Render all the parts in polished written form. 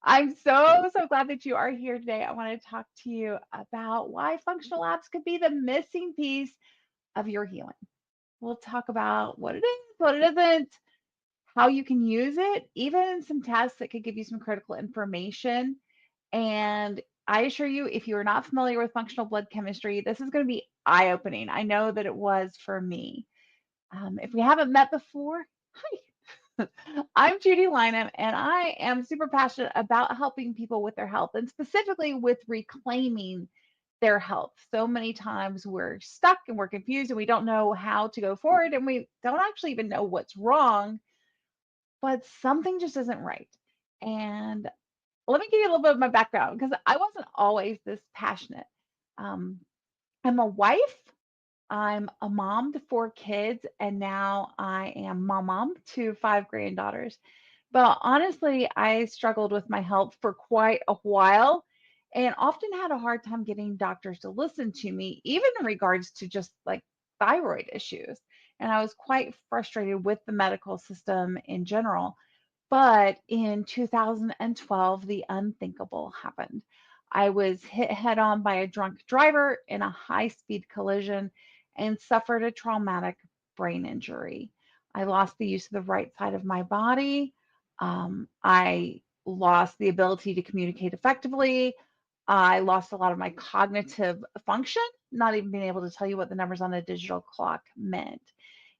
I'm so glad that you are here today. I want to talk to you about why functional labs could be the missing piece of your healing. We'll talk about what it is, what it isn't, how you can use it, even some tests that could give you some critical information. And I assure you, if you are not familiar with functional blood chemistry, this is going to be eye opening. I know that it was for me. If we haven't met before, hi. I'm Judy Lynam, and I am super passionate about helping people with their health and specifically with reclaiming their health. So many times we're stuck and we're confused and we don't know how to go forward and we don't actually even know what's wrong, but something just isn't right. And let me give you a little bit of my background because I wasn't always this passionate. Um, I'm a wife. I'm a mom to four kids, and now I am mom to five granddaughters. But honestly, I struggled with my health for quite a while and often had a hard time getting doctors to listen to me, even in regards to just like thyroid issues. And I was quite frustrated with the medical system in general. But in 2012, the unthinkable happened. I was hit head on by a drunk driver in a high speed collision and suffered a traumatic brain injury. I lost the use of the right side of my body. I lost the ability to communicate effectively. I lost a lot of my cognitive function, not even being able to tell you what the numbers on a digital clock meant.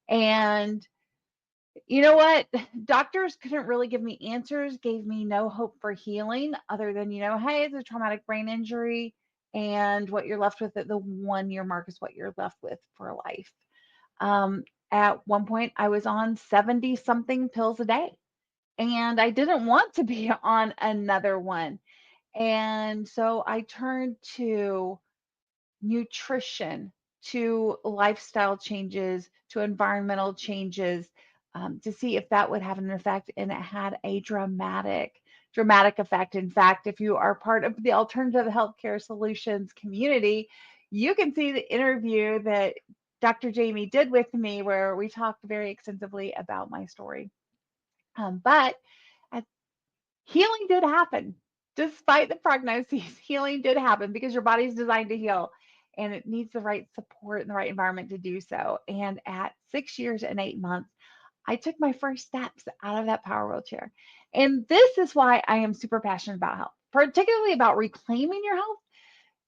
And you know what? Doctors couldn't really give me answers, gave me no hope for healing other than, hey, it's a traumatic brain injury. And what you're left with at the 1 year mark is what you're left with for life. Um, at one point, I was on 70 something pills a day, and I didn't want to be on another one. And so I turned to nutrition, to lifestyle changes, to environmental changes, to see if that would have an effect. And it had a dramatic effect. In fact, if you are part of the alternative healthcare solutions community, you can see the interview that Dr. Jamie did with me, where we talked very extensively about my story. But uh, healing did happen. Despite the prognoses, healing did happen because your body's designed to heal and it needs the right support and the right environment to do so. And at 6 years and 8 months, I took my first steps out of that power wheelchair. And this is why I am super passionate about health, particularly about reclaiming your health,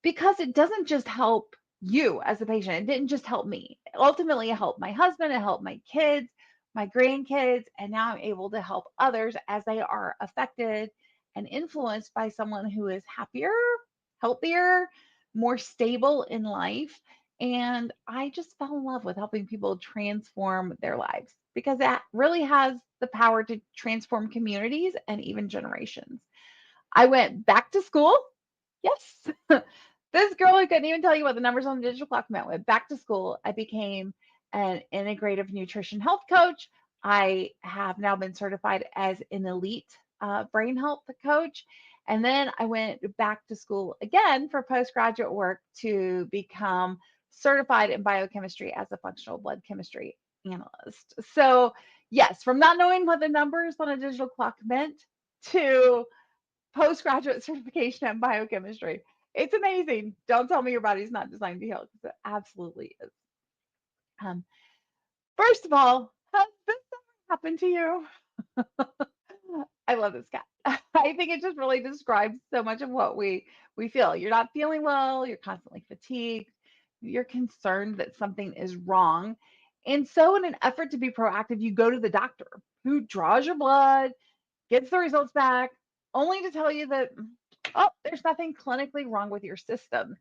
because it doesn't just help you as a patient. It didn't just help me. Ultimately, it helped my husband, it helped my kids, my grandkids, and now I'm able to help others as they are affected and influenced by someone who is happier, healthier, more stable in life. And I just fell in love with helping people transform their lives because that really has the power to transform communities and even generations. I went back to school. Yes. This girl who couldn't even tell you what the numbers on the digital clock meant went back to school. I became an integrative nutrition health coach. I have now been certified as an elite brain health coach. And then I went back to school again for postgraduate work to become certified in biochemistry as a functional blood chemistry analyst. So, yes, from not knowing what the numbers on a digital clock meant to postgraduate certification in biochemistry. It's amazing. Don't tell me your body's not designed to heal because it absolutely is. Um, First of all, has this ever happened to you? I love this cat. I think it just really describes so much of what we feel. You're not feeling well, you're constantly fatigued, you're concerned that something is wrong. And so in an effort to be proactive, you go to the doctor who draws your blood, gets the results back, only to tell you that, oh, there's nothing clinically wrong with your system.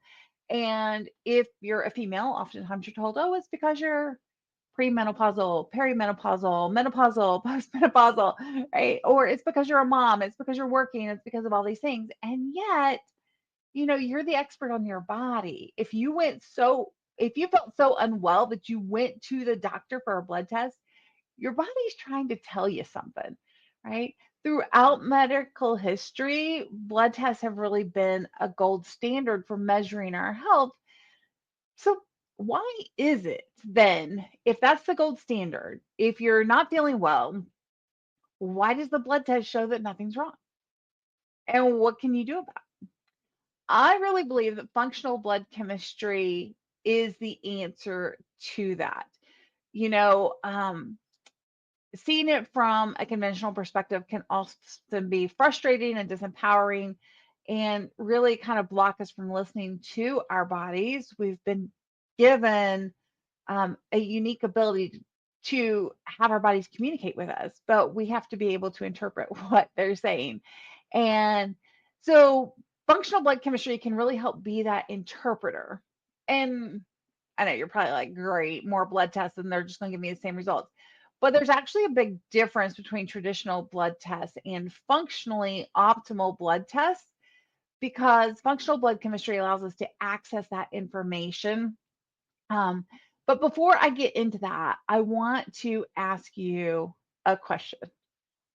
And if you're a female, oftentimes you're told, oh, it's because you're premenopausal, perimenopausal, menopausal, postmenopausal, right? Or it's because you're a mom, it's because you're working, it's because of all these things. And yet, you're the expert on your body. If you felt so unwell that you went to the doctor for a blood test, your body's trying to tell you something, right? Throughout medical history, blood tests have really been a gold standard for measuring our health. So, why is it then, if that's the gold standard, if you're not feeling well, why does the blood test show that nothing's wrong? And what can you do about it? I really believe that functional blood chemistry is the answer to that. You know, seeing it from a conventional perspective can often be frustrating and disempowering and really kind of block us from listening to our bodies. We've been given a unique ability to have our bodies communicate with us, but we have to be able to interpret what they're saying. And so functional blood chemistry can really help be that interpreter. And I know you're probably like, great, more blood tests, and they're just going to give me the same results. But there's actually a big difference between traditional blood tests and functionally optimal blood tests because functional blood chemistry allows us to access that information. Um, but before I get into that, I want to ask you a question.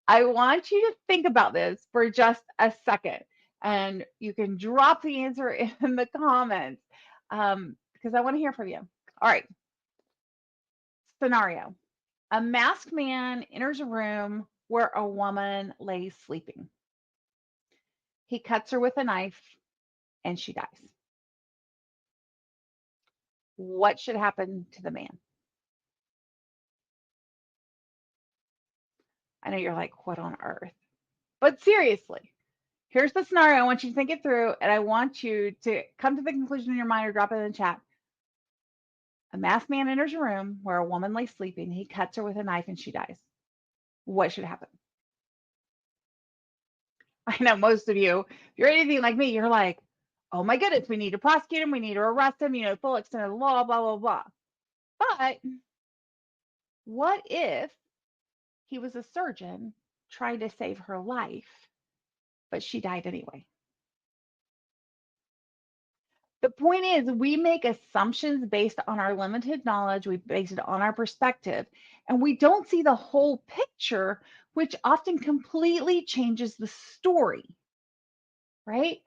I want you to think about this for just a second, and you can drop the answer in the comments because I want to hear from you. All right, scenario. A masked man enters a room where a woman lays sleeping. He cuts her with a knife and she dies. What should happen to the man? I know you're like, what on earth? But seriously, here's the scenario. I want you to think it through and I want you to come to the conclusion in your mind or drop it in the chat. A masked man enters a room where a woman lays sleeping. He cuts her with a knife and she dies. What should happen? I know most of you, if you're anything like me, you're like, oh my goodness, we need to prosecute him. We need to arrest him, full extent of the law, blah, blah, blah. But what if he was a surgeon trying to save her life, but she died anyway? The point is, we make assumptions based on our limited knowledge, we base it on our perspective, and we don't see the whole picture, which often completely changes the story, right?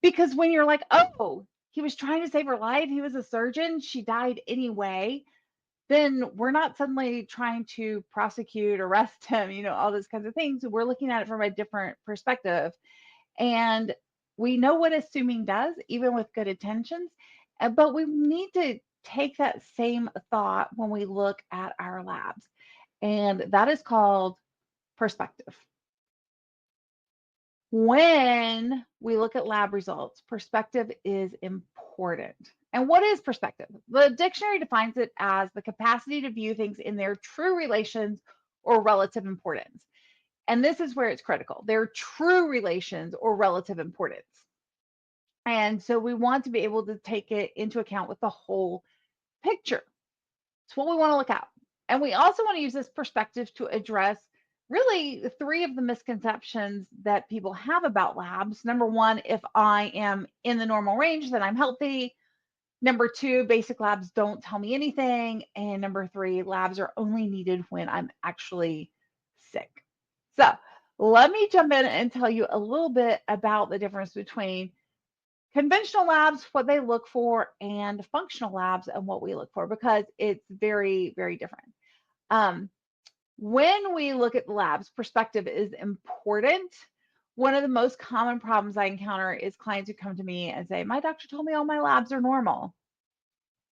Because when you're like, oh, he was trying to save her life, he was a surgeon, she died anyway, then we're not suddenly trying to prosecute, arrest him, all those kinds of things. We're looking at it from a different perspective. And we know what assuming does, even with good intentions. But we need to take that same thought when we look at our labs. And that is called perspective. When we look at lab results, perspective is important. And what is perspective? The dictionary defines it as the capacity to view things in their true relations or relative importance. And this is where it's critical, their true relations or relative importance. And so we want to be able to take it into account with the whole picture. It's what we want to look at. And we also want to use this perspective to address really three of the misconceptions that people have about labs. Number one, if I am in the normal range, then I'm healthy. Number two, basic labs don't tell me anything. And number three, labs are only needed when I'm actually sick. So let me jump in and tell you a little bit about the difference between conventional labs, what they look for, and functional labs and what we look for, because it's very, very different. Um, when we look at the labs, perspective is important. One of the most common problems I encounter is clients who come to me and say, my doctor told me all my labs are normal.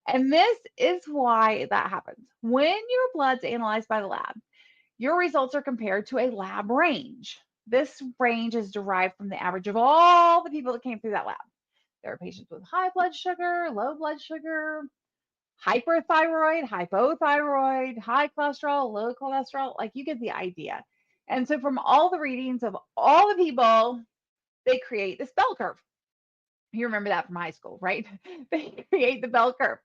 And this is why that happens. When your blood's analyzed by the lab, your results are compared to a lab range. This range is derived from the average of all the people that came through that lab. There are patients with high blood sugar, low blood sugar, hyperthyroid, hypothyroid, high cholesterol, low cholesterol. Like, you get the idea. And so from all the readings of all the people, they create this bell curve. You remember that from high school, right? They create the bell curve.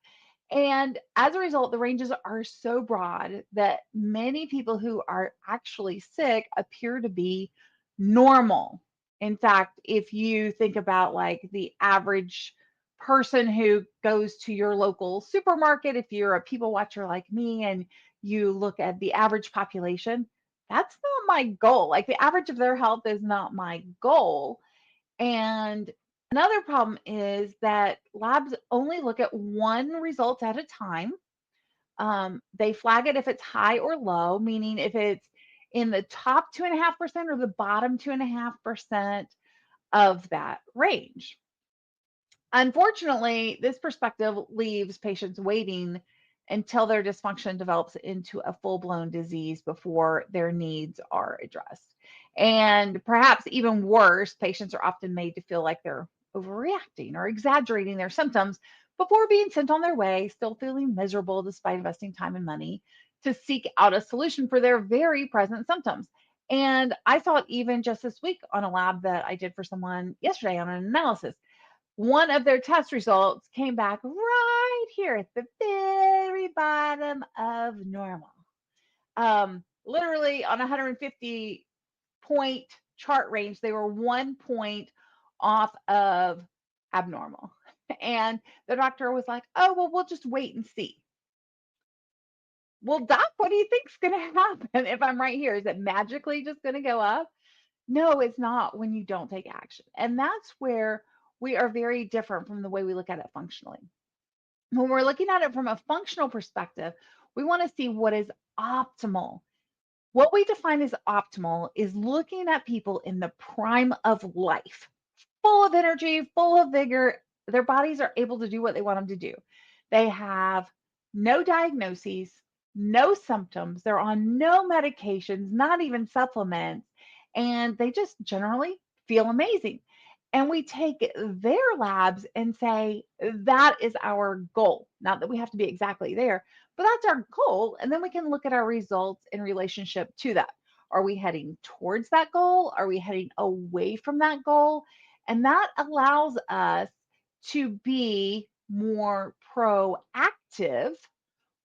And as a result, the ranges are so broad that many people who are actually sick appear to be normal. In fact, if you think about like the average person who goes to your local supermarket, if you're a people watcher like me and you look at the average population, that's not my goal. Like, the average of their health is not my goal. And another problem is that labs only look at one result at a time. They flag it if it's high or low, meaning if it's in the top 2.5% or the bottom 2.5%. of that range. Unfortunately, this perspective leaves patients waiting until their dysfunction develops into a full blown disease before their needs are addressed. And perhaps even worse, patients are often made to feel like they're overreacting or exaggerating their symptoms before being sent on their way, still feeling miserable despite investing time and money to seek out a solution for their very present symptoms. And I saw it even just this week on a lab that I did for someone yesterday on an analysis. One of their test results came back right here at the very bottom of normal. Literally on a 150-point chart range, they were 1 point off of abnormal. And the doctor was like, "Oh, well, we'll just wait and see." Well, doc, what do you think's going to happen if I'm right here? Is it magically just going to go up? No, it's not when you don't take action. And that's where we are very different from the way we look at it functionally. When we're looking at it from a functional perspective, we want to see what is optimal. What we define as optimal is looking at people in the prime of life, full of energy, full of vigor. Their bodies are able to do what they want them to do. They have no diagnoses, no symptoms. They're on no medications, not even supplements, and they just generally feel amazing. And we take their labs and say, that is our goal. Not that we have to be exactly there, but that's our goal. And then we can look at our results in relationship to that. Are we heading towards that goal? Are we heading away from that goal? And that allows us to be more proactive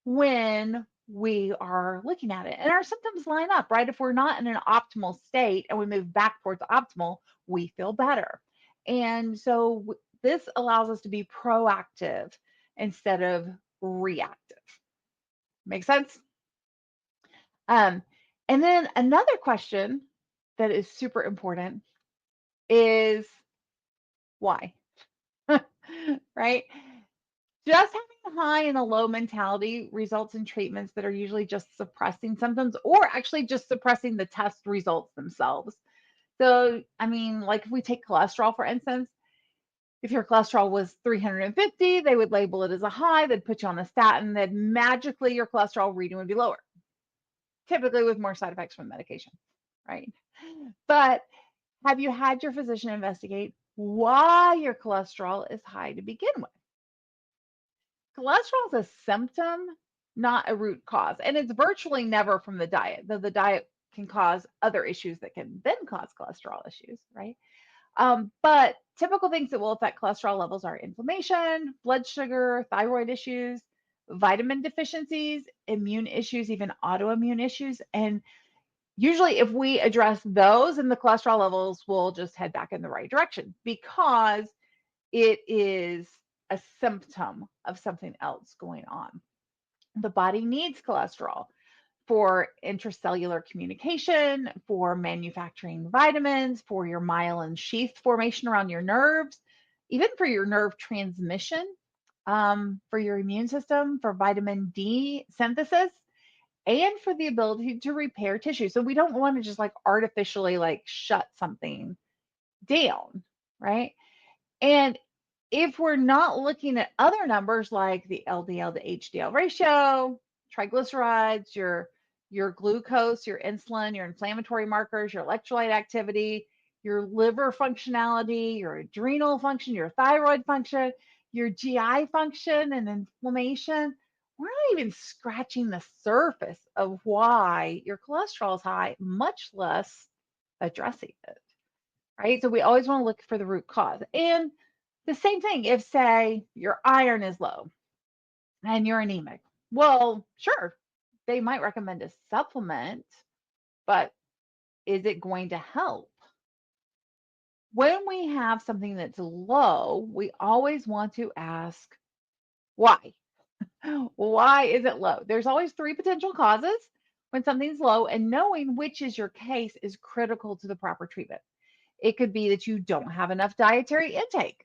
when we are looking at it. And our symptoms line up, right? If we're not in an optimal state and we move back towards optimal, we feel better. And so this allows us to be proactive instead of reactive. Make sense? Um, and then another question that is super important is why? Right? Just having a high and a low mentality results in treatments that are usually just suppressing symptoms or actually just suppressing the test results themselves. So, I mean, like if we take cholesterol, for instance, if your cholesterol was 350, they would label it as a high, they'd put you on a statin, then magically your cholesterol reading would be lower, typically with more side effects from the medication, right? But have you had your physician investigate why your cholesterol is high to begin with? Cholesterol is a symptom, not a root cause. And it's virtually never from the diet, though the diet can cause other issues that can then cause cholesterol issues, right? But typical things that will affect cholesterol levels are inflammation, blood sugar, thyroid issues, vitamin deficiencies, immune issues, even autoimmune issues. And usually, if we address those, and the cholesterol levels will just head back in the right direction because it is a symptom of something else going on. The body needs cholesterol for intracellular communication, for manufacturing vitamins, for your myelin sheath formation around your nerves, even for your nerve transmission, for your immune system, for vitamin D synthesis, and for the ability to repair tissue. So we don't want to just like artificially like shut something down, right? And if we're not looking at other numbers like the LDL to HDL ratio, triglycerides, your glucose, your insulin, your inflammatory markers, your electrolyte activity, your liver functionality, your adrenal function, your thyroid function, your GI function and inflammation, we're not even scratching the surface of why your cholesterol is high, much less addressing it, right? So we always want to look for the root cause. And the same thing if, say, your iron is low and you're anemic. Well, sure, they might recommend a supplement, but is it going to help? When we have something that's low, we always want to ask why. Why is it low? There's always three potential causes when something's low, and knowing which is your case is critical to the proper treatment. It could be that you don't have enough dietary intake,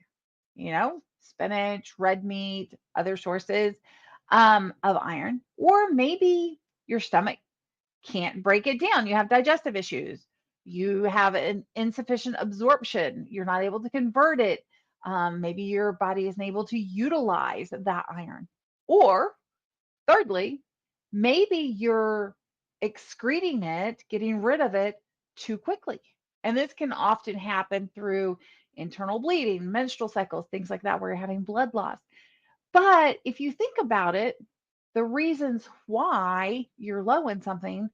spinach, red meat, other sources of iron, or maybe your stomach can't break it down. You have digestive issues. You have an insufficient absorption. You're not able to convert it. Maybe your body isn't able to utilize that iron. Or thirdly, maybe you're excreting it, getting rid of it too quickly. And this can often happen through internal bleeding, menstrual cycles, things like that, where you're having blood loss. But if you think about it, the reasons why you're low in something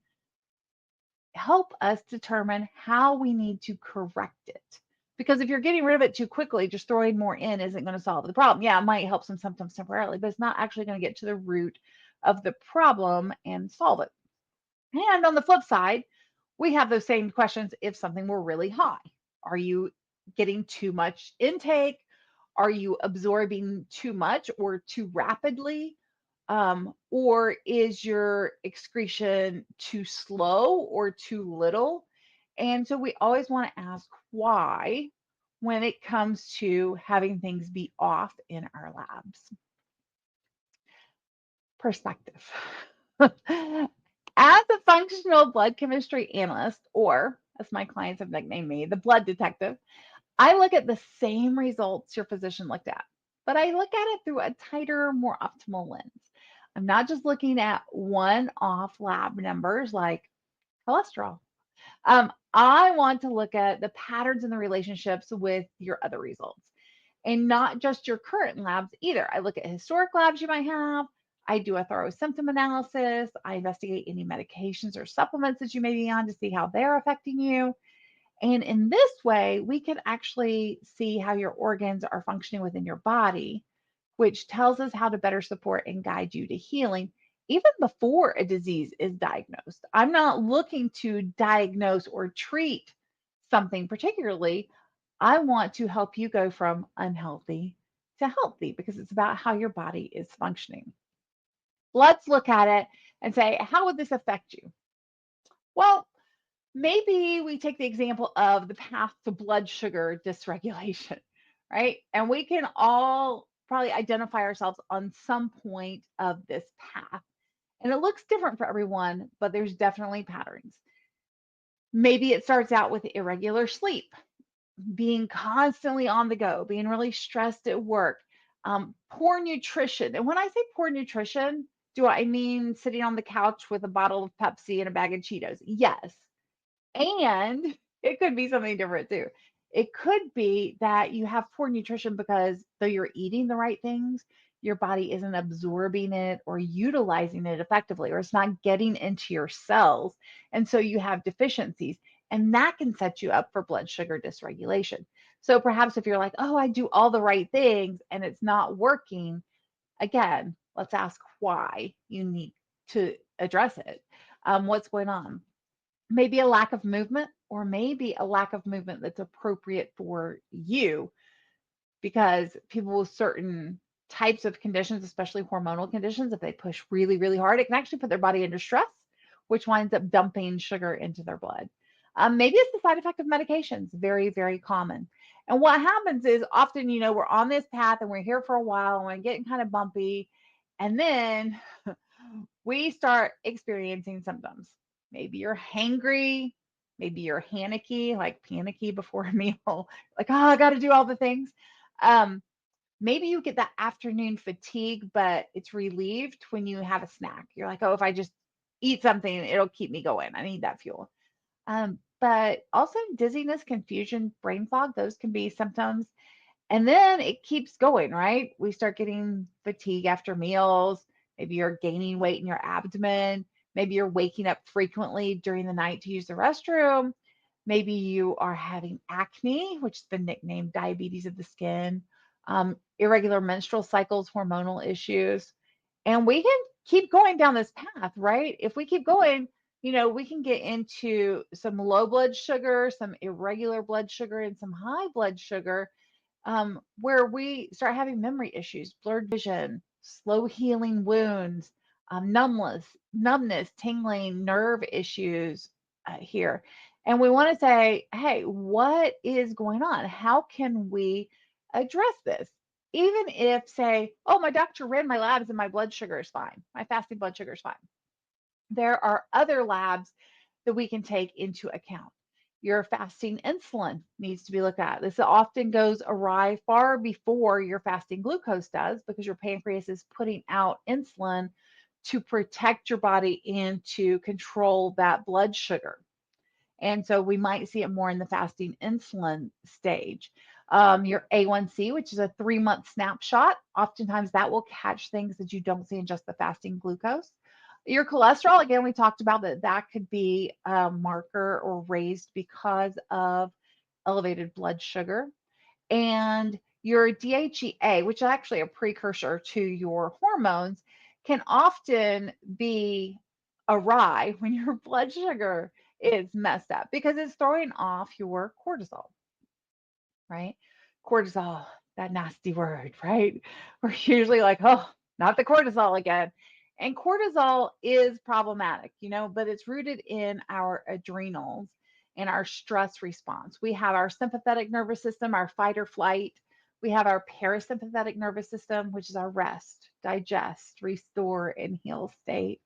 help us determine how we need to correct it. Because if you're getting rid of it too quickly, just throwing more in isn't going to solve the problem. Yeah, it might help some symptoms temporarily, but it's not actually going to get to the root of the problem and solve it. And on the flip side, we have those same questions if something were really high. Are you getting too much intake? Are you absorbing too much or too rapidly? Or is your excretion too slow or too little? And so we always want to ask why when it comes to having things be off in our labs. Perspective. As a functional blood chemistry analyst, or as my clients have nicknamed me, the blood detective, I look at the same results your physician looked at, but I look at it through a tighter, more optimal lens. I'm not just looking at one off lab numbers like cholesterol. I want to look at the patterns and the relationships with your other results and not just your current labs either. I look at historic labs you might have. I do a thorough symptom analysis. I investigate any medications or supplements that you may be on to see how they're affecting you. And in this way, we can actually see how your organs are functioning within your body, which tells us how to better support and guide you to healing even before a disease is diagnosed. I'm not looking to diagnose or treat something particularly. I want to help you go from unhealthy to healthy because it's about how your body is functioning. Let's look at it and say, how would this affect you? Well, maybe we take the example of the path to blood sugar dysregulation, right? And we can all probably identify ourselves on some point of this path. And it looks different for everyone, but there's definitely patterns. Maybe it starts out with irregular sleep, being constantly on the go, being really stressed at work, poor nutrition. And when I say poor nutrition, do I mean sitting on the couch with a bottle of Pepsi and a bag of Cheetos? Yes. And it could be something different too. It could be that you have poor nutrition because though you're eating the right things, your body isn't absorbing it or utilizing it effectively, or it's not getting into your cells. And so you have deficiencies, and that can set you up for blood sugar dysregulation. So perhaps if you're like, oh, I do all the right things and it's not working, again, let's ask why you need to address it. What's going on? Maybe a lack of movement, or maybe a lack of movement that's appropriate for you, because people with certain types of conditions, especially hormonal conditions, if they push really, really hard, it can actually put their body under stress, which winds up dumping sugar into their blood. Maybe it's the side effect of medications, very, very common. And what happens is often, we're on this path and we're here for a while and we're getting kind of bumpy. And then we start experiencing symptoms. Maybe you're hangry, maybe you're panicky, like panicky before a meal, like, oh, I got to do all the things. Um, Maybe you get that afternoon fatigue, but it's relieved when you have a snack. You're like, oh, if I just eat something, it'll keep me going. I need that fuel. But also dizziness, confusion, brain fog, those can be symptoms. And then it keeps going, right? We start getting fatigue after meals. Maybe you're gaining weight in your abdomen. Maybe you're waking up frequently during the night to use the restroom. Maybe you are having acne, which has been nicknamed diabetes of the skin, irregular menstrual cycles, hormonal issues. And we can keep going down this path, right? If we keep going, we can get into some low blood sugar, some irregular blood sugar, and some high blood sugar, where we start having memory issues, blurred vision, slow healing wounds, numbness, tingling, nerve issues here. And we want to say, hey, what is going on? How can we address this? Even if, say, oh, my doctor ran my labs and my blood sugar is fine, my fasting blood sugar is fine. There are other labs that we can take into account. Your fasting insulin needs to be looked at. This often goes awry far before your fasting glucose does because your pancreas is putting out insulin to protect your body and to control that blood sugar. And so we might see it more in the fasting insulin stage. Your A1C, which is a 3 month snapshot, oftentimes that will catch things that you don't see in just the fasting glucose. Your cholesterol, again, we talked about that that could be a marker or raised because of elevated blood sugar. And your DHEA, which is actually a precursor to your hormones, can often be awry when your blood sugar is messed up because it's throwing off your cortisol, right? Cortisol, that nasty word, right? We're usually like, oh, not the cortisol again. And cortisol is problematic, but it's rooted in our adrenals and our stress response. We have our sympathetic nervous system, our fight or flight. We have our parasympathetic nervous system, which is our rest, digest, restore, and heal state.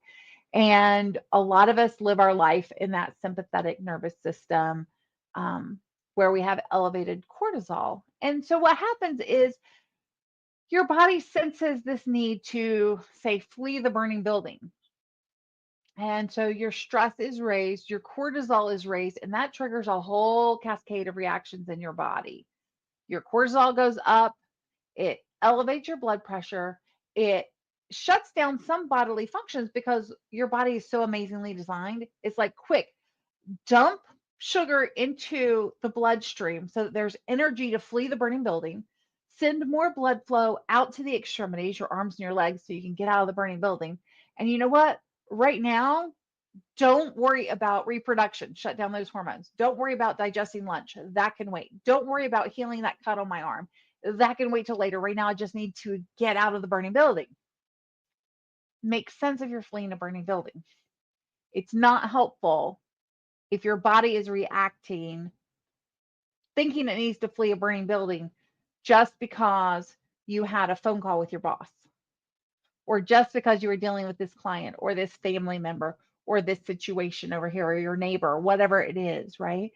And a lot of us live our life in that sympathetic nervous system um, where we have elevated cortisol. And so what happens is your body senses this need to, say, flee the burning building. And so your stress is raised, your cortisol is raised, and that triggers a whole cascade of reactions in your body. Your cortisol goes up, it elevates your blood pressure, it shuts down some bodily functions because your body is so amazingly designed. It's like, quick, dump sugar into the bloodstream so that there's energy to flee the burning building, send more blood flow out to the extremities, your arms and your legs, so you can get out of the burning building. And you know what? Right now, don't worry about reproduction. Shut down those hormones. Don't worry about digesting lunch. That can wait. Don't worry about healing that cut on my arm. That can wait till later. Right now, I just need to get out of the burning building. Make sense if you're fleeing a burning building. It's not helpful if your body is reacting, thinking it needs to flee a burning building just because you had a phone call with your boss, or just because you were dealing with this client or this family member or this situation over here or your neighbor, whatever it is, right?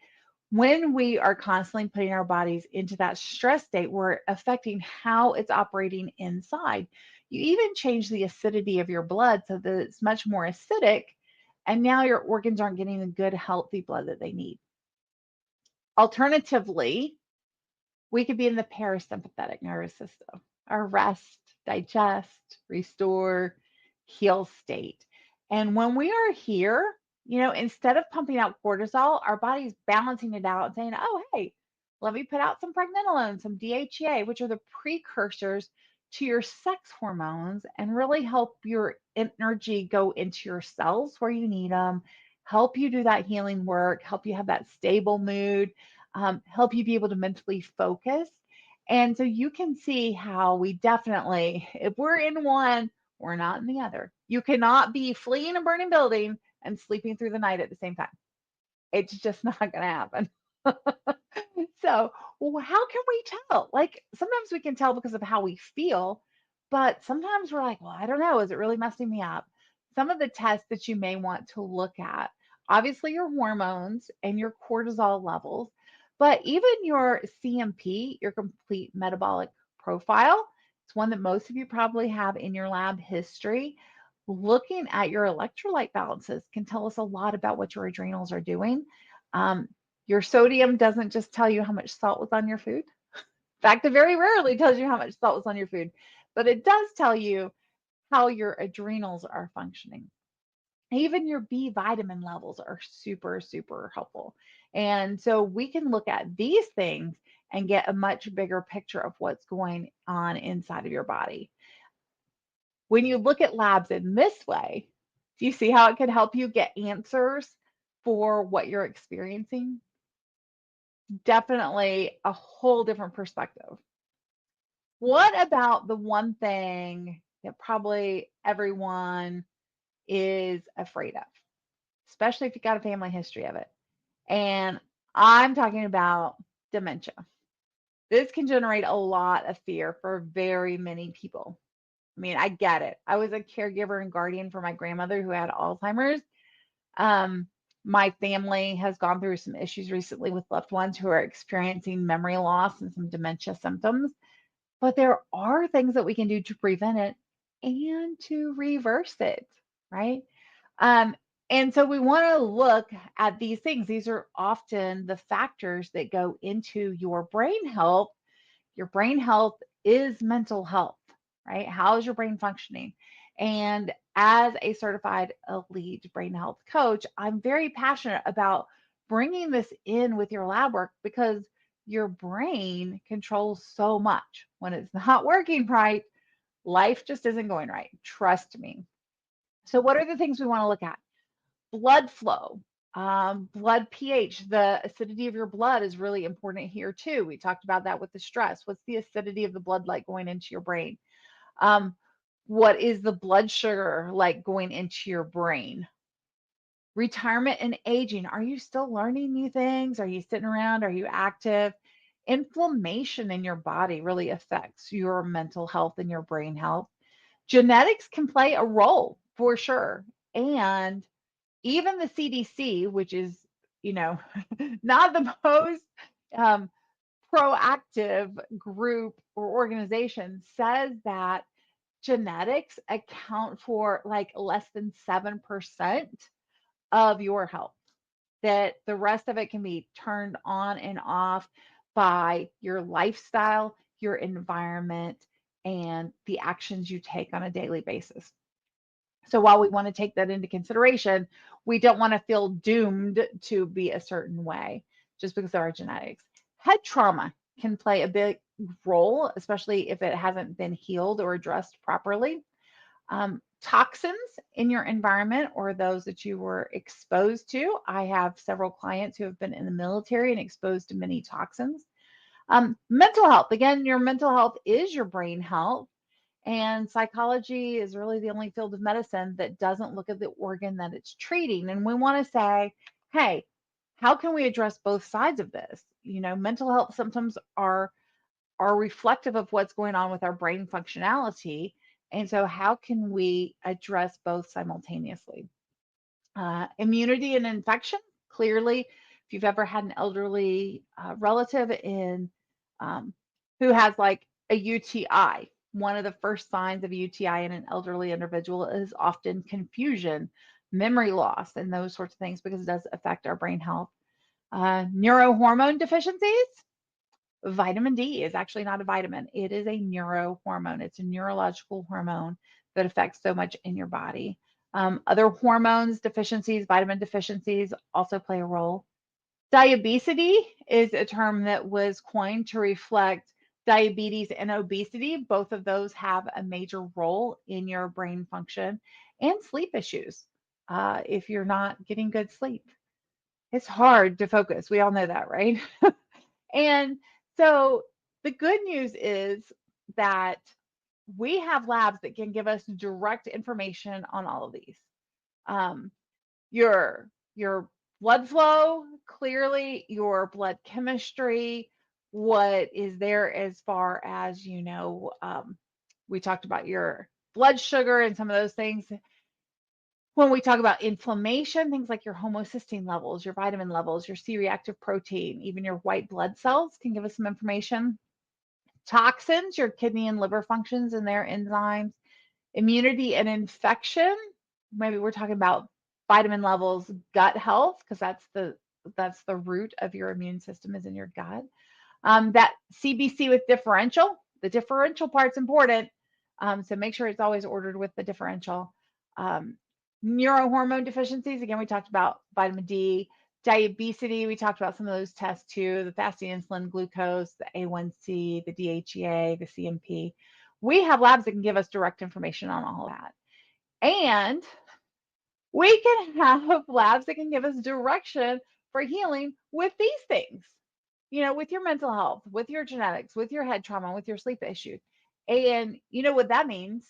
When we are constantly putting our bodies into that stress state, we're affecting how it's operating inside. You even change the acidity of your blood so that it's much more acidic, and now your organs aren't getting the good, healthy blood that they need. Alternatively, we could be in the parasympathetic nervous system, our rest, digest, restore, heal state. And when we are here, instead of pumping out cortisol, our body's balancing it out and saying, oh, hey, let me put out some pregnenolone, some DHEA, which are the precursors to your sex hormones and really help your energy go into your cells where you need them, help you do that healing work, help you have that stable mood, help you be able to mentally focus. And so you can see how we definitely, if we're in one, we're not in the other. You cannot be fleeing a burning building and sleeping through the night at the same time. It's just not going to happen. So, well, how can we tell? Like sometimes we can tell because of how we feel, but sometimes we're like, well, I don't know. Is it really messing me up? Some of the tests that you may want to look at, obviously, your hormones and your cortisol levels, but even your CMP, your complete metabolic profile. It's one that most of you probably have in your lab history. Looking at your electrolyte balances can tell us a lot about what your adrenals are doing. Um, your sodium doesn't just tell you how much salt was on your food. In fact, it very rarely tells you how much salt was on your food, but it does tell you how your adrenals are functioning. Even your B vitamin levels are super, super helpful. And so we can look at these things and get a much bigger picture of what's going on inside of your body. When you look at labs in this way, do you see how it can help you get answers for what you're experiencing? Definitely a whole different perspective. What about the one thing that probably everyone is afraid of, especially if you got a family history of it? And I'm talking about dementia. This can generate a lot of fear for very many people. I mean, I get it. I was a caregiver and guardian for my grandmother who had Alzheimer's. Um, My family has gone through some issues recently with loved ones who are experiencing memory loss and some dementia symptoms. But there are things that we can do to prevent it and to reverse it, right? Um, and so we want to look at these things. These are often the factors that go into your brain health. Your brain health is mental health, right? How is your brain functioning? And as a certified elite brain health coach, I'm very passionate about bringing this in with your lab work because your brain controls so much. When it's not working right, life just isn't going right. Trust me. So, what are the things we want to look at? Blood flow, blood pH, the acidity of your blood is really important here too. We talked about that with the stress. What's the acidity of the blood like going into your brain? Um, what is the blood sugar like going into your brain? Retirement and aging. Are you still learning new things? Are you sitting around? Are you active? Inflammation in your body really affects your mental health and your brain health. Genetics can play a role for sure. And even the CDC, which is, you know, not the most um, proactive group or organization, says that genetics account for like less than 7% of your health, that the rest of it can be turned on and off by your lifestyle, your environment, and the actions you take on a daily basis. So while we want to take that into consideration, we don't want to feel doomed to be a certain way just because of our genetics. Head trauma can play a big role, especially if it hasn't been healed or addressed properly. Toxins in your environment or those that you were exposed to. I have several clients who have been in the military and exposed to many toxins. Mental health. Again, your mental health is your brain health. And psychology is really the only field of medicine that doesn't look at the organ that it's treating. And we want to say, hey, how can we address both sides of this? You know, mental health symptoms are reflective of what's going on with our brain functionality. And so, how can we address both simultaneously? Immunity and infection. Clearly, if you've ever had an elderly relative in who has like a UTI, one of the first signs of a UTI in an elderly individual is often confusion, memory loss, and those sorts of things because it does affect our brain health. Neurohormone deficiencies. Vitamin D is actually not a vitamin. It is a neurohormone. It's a neurological hormone that affects so much in your body. Other hormones deficiencies, vitamin deficiencies also play a role. Diabetes is a term that was coined to reflect diabetes and obesity. Both of those have a major role in your brain function and sleep issues. If you're not getting good sleep, it's hard to focus. We all know that, right? And so the good news is that we have labs that can give us direct information on all of these. Um, your blood flow, clearly your blood chemistry, what is there as far as we talked about your blood sugar and some of those things. When we talk about inflammation, things like your homocysteine levels, your vitamin levels, your C-reactive protein, even your white blood cells can give us some information. Toxins, your kidney and liver functions and their enzymes. Immunity and infection, maybe we're talking about vitamin levels, gut health, because that's the root of your immune system is in your gut. That CBC with differential, the differential part's important. So make sure it's always ordered with the differential. Um, Neurohormone deficiencies, again, we talked about vitamin D. Diabetes, we talked about some of those tests too, the fasting insulin, glucose, the A1C, the DHEA, the CMP. We have labs that can give us direct information on all of that. And we can have labs that can give us direction for healing with these things, with your mental health, with your genetics, with your head trauma, with your sleep issues. And you know what that means?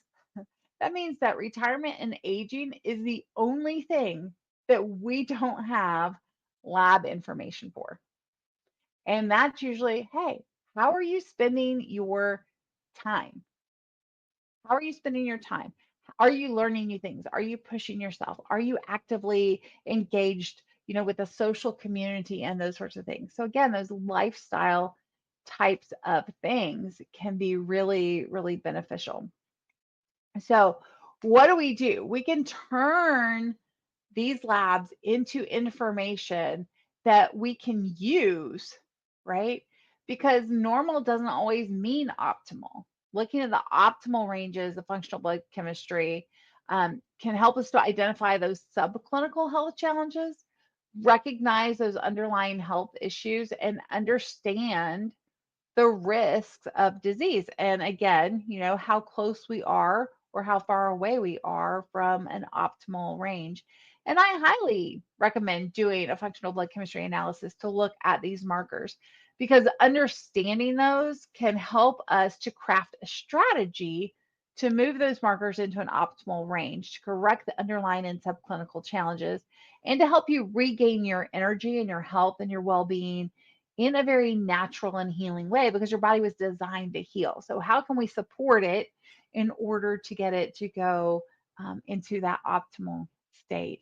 That means that retirement and aging is the only thing that we don't have lab information for. And that's usually, hey, how are you spending your time? How are you spending your time? Are you learning new things? Are you pushing yourself? Are you actively engaged, with the social community and those sorts of things. So again, those lifestyle types of things can be really, really beneficial. So what do? We can turn these labs into information that we can use, right? Because normal doesn't always mean optimal. Looking at the optimal ranges of functional blood chemistry can help us to identify those subclinical health challenges, recognize those underlying health issues, and understand the risks of disease. And again, how close we are or how far away we are from an optimal range. And I highly recommend doing a functional blood chemistry analysis to look at these markers because understanding those can help us to craft a strategy to move those markers into an optimal range to correct the underlying and subclinical challenges and to help you regain your energy and your health and your well-being in a very natural and healing way because your body was designed to heal. So, how can we support it in order to get it to go into that optimal state?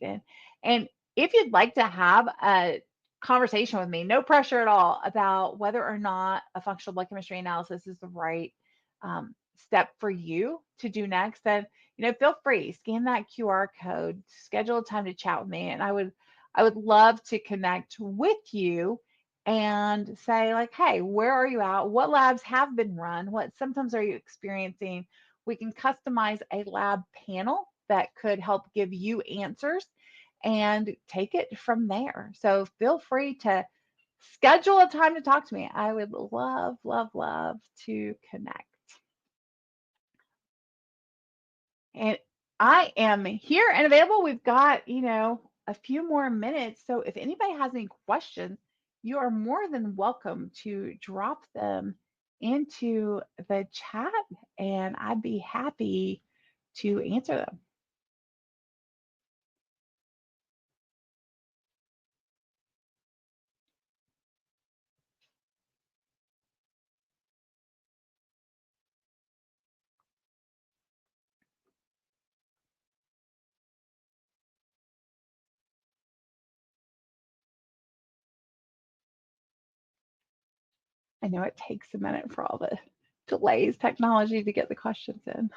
And if you'd like to have a conversation with me, no pressure at all about whether or not a functional blood chemistry analysis is the right step for you to do next, then feel free, scan that QR code, schedule a time to chat with me, and I would love to connect with you and say like, hey, where are you at? What labs have been run? What symptoms are you experiencing? We can customize a lab panel that could help give you answers and take it from there. So feel free to schedule a time to talk to me. I would love, love, love to connect. And I am here and available. We've got, a few more minutes. So if anybody has any questions, you are more than welcome to drop them into the chat and I'd be happy to answer them. I know it takes a minute for all the delays, technology to get the questions in.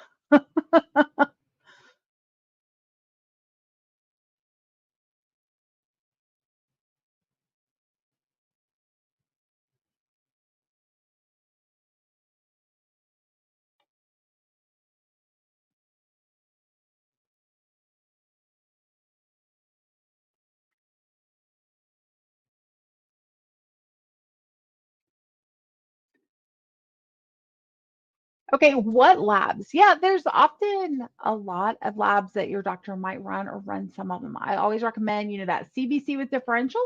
Okay, what labs? Yeah, there's often a lot of labs that your doctor might run or run some of them. I always recommend, that CBC with differential.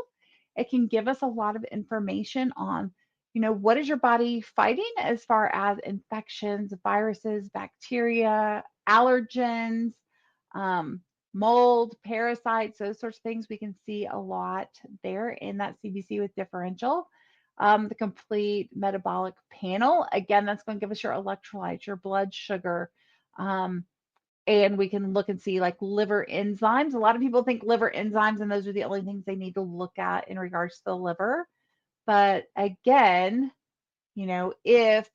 It can give us a lot of information on, what is your body fighting as far as infections, viruses, bacteria, allergens, um, mold, parasites, those sorts of things. We can see a lot there in that CBC with differential. The complete metabolic panel. Again, that's going to give us your electrolytes, your blood sugar. Um, and we can look and see like liver enzymes. A lot of people think liver enzymes, and those are the only things they need to look at in regards to the liver. But again, if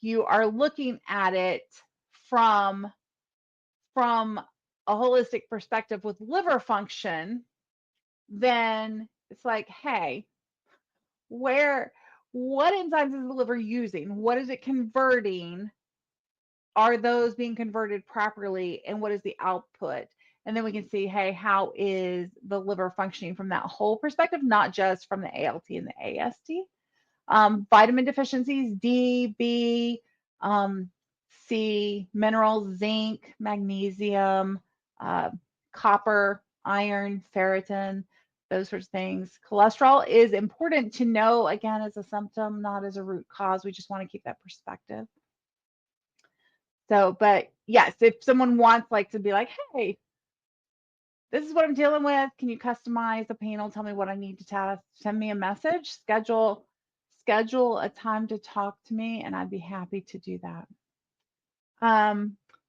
you are looking at it from from a holistic perspective with liver function, then it's like, hey, where what enzymes is the liver using? What is it converting? Are those being converted properly? And what is the output? And then we can see, hey, how is the liver functioning from that whole perspective, not just from the ALT and the AST. Vitamin deficiencies, D, B, um, C, minerals, zinc, magnesium, uh, copper, iron, ferritin, those sorts of things. Cholesterol is important to know, again, as a symptom, not as a root cause. We just want to keep that perspective. So, but yes, if someone wants like to be like, hey, this is what I'm dealing with. Can you customize the panel? Tell me what I need to test. Send me a message, schedule a time to talk to me, and I'd be happy to do that.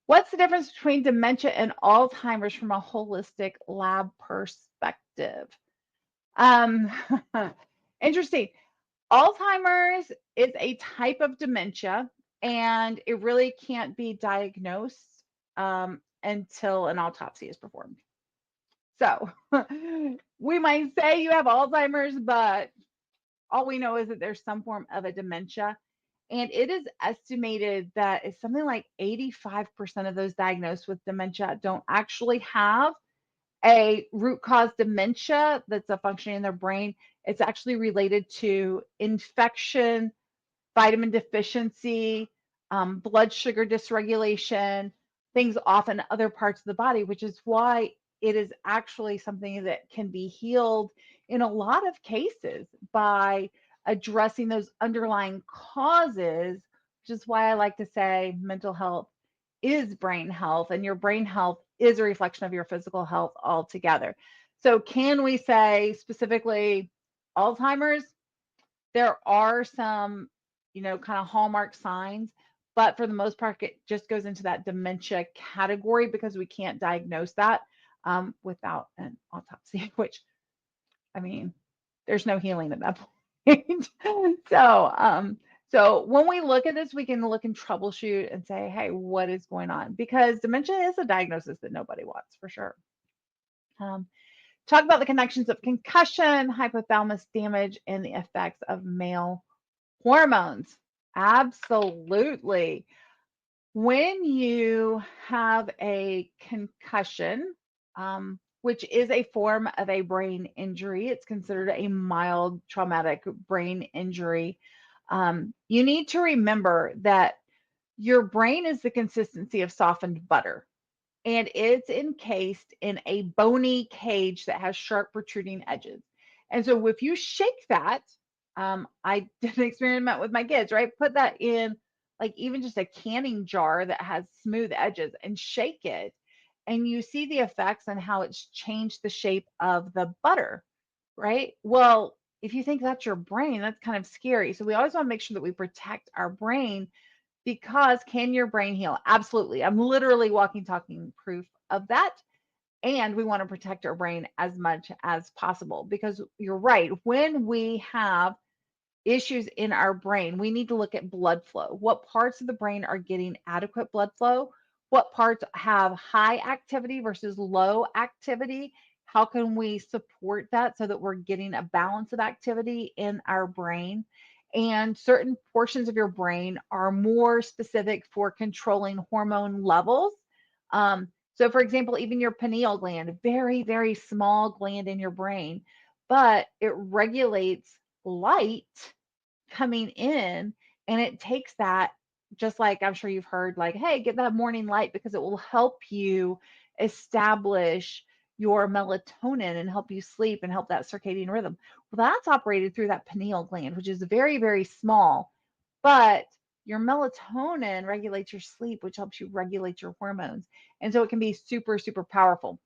What's the difference between dementia and Alzheimer's from a holistic lab perspective? Um, interesting. Alzheimer's is a type of dementia, and it really can't be diagnosed until an autopsy is performed. So we might say you have Alzheimer's, but all we know is that there's some form of a dementia. And it is estimated that it's something like 85% of those diagnosed with dementia don't actually have a root cause dementia that's a functioning in their brain. It's actually related to infection, vitamin deficiency, blood sugar dysregulation, things off in other parts of the body, which is why it is actually something that can be healed in a lot of cases by addressing those underlying causes, which is why I like to say mental health is brain health, and your brain health is a reflection of your physical health altogether. So, can we say specifically Alzheimer's? There are some, kind of hallmark signs, but for the most part, it just goes into that dementia category because we can't diagnose that without an autopsy, which, I mean, there's no healing at that point. So when we look at this, we can look and troubleshoot and say, hey, what is going on? Because dementia is a diagnosis that nobody wants for sure. Um, Talk about the connections of concussion, hypothalamus damage, and the effects of male hormones. Absolutely. When you have a concussion, which is a form of a brain injury, it's considered a mild traumatic brain injury. You need to remember that your brain is the consistency of softened butter, and it's encased in a bony cage that has sharp protruding edges. And so if you shake that, I did an experiment with my kids, right? Put that in like even just a canning jar that has smooth edges and shake it, and you see the effects on how it's changed the shape of the butter, right? Well, if you think that's your brain, that's kind of scary. So we always want to make sure that we protect our brain, because can your brain heal? Absolutely. I'm literally walking, talking proof of that. And we want to protect our brain as much as possible, because you're right. When we have issues in our brain, we need to look at blood flow. What parts of the brain are getting adequate blood flow? What parts have high activity versus low activity? How can we support that so that we're getting a balance of activity in our brain? And certain portions of your brain are more specific for controlling hormone levels. So, for example, even your pineal gland, a very, very small gland in your brain, but it regulates light coming in, and it takes that, just like I'm sure you've heard, like, hey, get that morning light because it will help you establish your melatonin and help you sleep and help that circadian rhythm. Well, that's operated through that pineal gland, which is very, very small, but your melatonin regulates your sleep, which helps you regulate your hormones. And so it can be super, super powerful.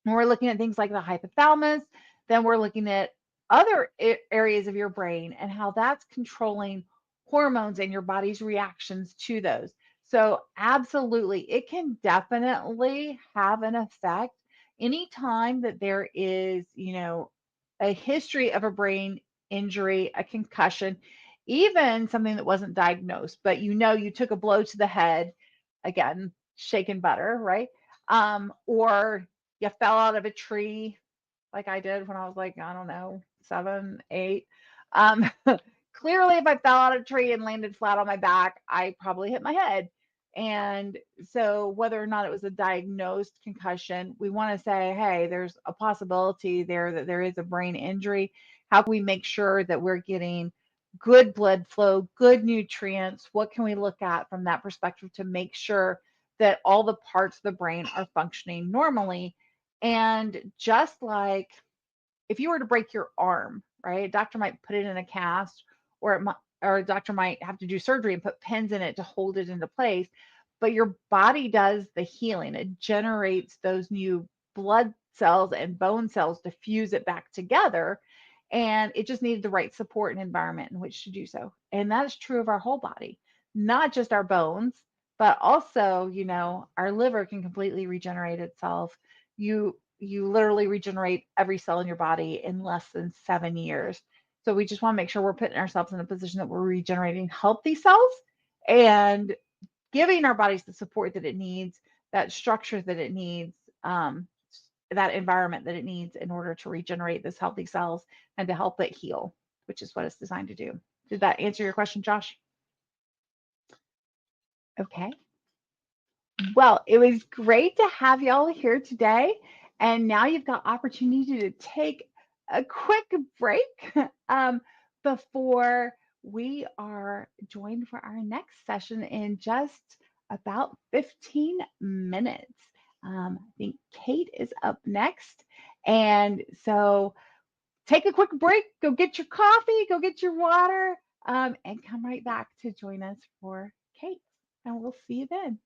When we're looking at things like the hypothalamus, then we're looking at other areas of your brain and how that's controlling hormones and your body's reactions to those. So, absolutely, it can definitely have an effect anytime that there is, a history of a brain injury, a concussion, even something that wasn't diagnosed, but you took a blow to the head, again, shaken butter, right? Or you fell out of a tree like I did when I was like, I don't know, 7, 8. Um, Clearly, if I fell out of a tree and landed flat on my back, I probably hit my head. And so, whether or not it was a diagnosed concussion, we want to say, hey, there's a possibility there that there is a brain injury. How can we make sure that we're getting good blood flow, good nutrients? What can we look at from that perspective to make sure that all the parts of the brain are functioning normally? And just like if you were to break your arm, right? A doctor might put it in a cast, or or a doctor might have to do surgery and put pins in it to hold it into place. But your body does the healing. It generates those new blood cells and bone cells to fuse it back together. And it just needed the right support and environment in which to do so. And that is true of our whole body, not just our bones, but also, our liver can completely regenerate itself. you literally regenerate every cell in your body in less than 7 years. So we just want to make sure we're putting ourselves in a position that we're regenerating healthy cells and giving our bodies the support that it needs, that structure that it needs, that environment that it needs in order to regenerate those healthy cells and to help it heal, which is what it's designed to do. Did that answer your question, Josh? Okay. Well, it was great to have y'all here today. And now you've got opportunity to take a quick break before we are joined for our next session in just about 15 minutes. I think Kate is up next. And so take a quick break, go get your coffee, go get your water, and come right back to join us for Kate. And we'll see you then.